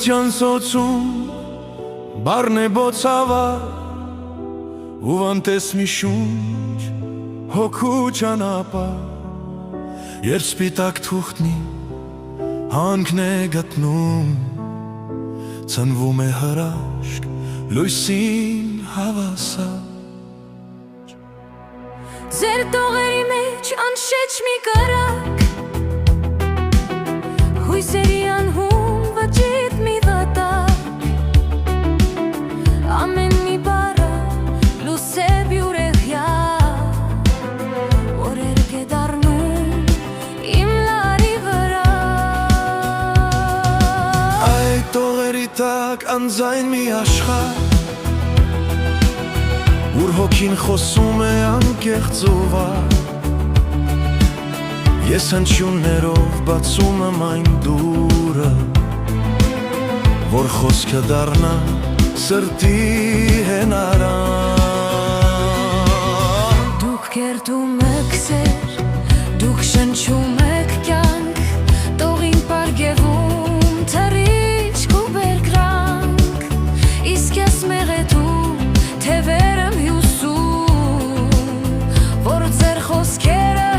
Սրտյան սոցում բառն է բոցավար ու անտես մի շունչ հոգու ճանապարհ երբ սպիտակ թուղթնի հանքն է գտնում ծնվում է հրաշք լույսին հավասար Ձեր տողերի մեջ անշեչ մի կրակ հույսերի անհում վճիտ մի վտակ ամեն մի բառը լուսև յուրեղյա օրեր է դառնում իմ լարի վրա Այդ տողերի տակ անձայն մի աշխարհ Ուր հոգին խոսում է անկեղծ ու վար Ես հնչյուններով բացում եմ այն դուրը Որ խոսքը դառնա սրտի հենարան Դուք կերտում եք սեր, դուք շնչում եք կյանք Տողին պարգևում թռիչք ու բերկրանք Իսկ ես մեղեդում թևեր եմ հյուսում Որ ձեր խոսքերը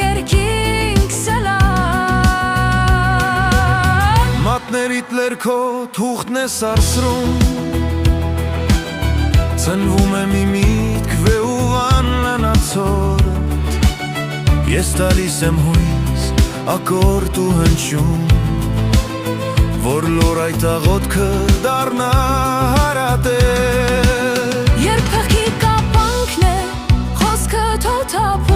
երկինք սլան Մատներիդ լերքո թուղթն է սարսրում Ծնվում է մի միտք վեուվան լնացորդ Ես տալիս եմ հույս ակորդ ու հնչում Որ լոր այդ աղոտքը դառնա հարատեր Երբ փղի կապանքն է խոսքը թոթափ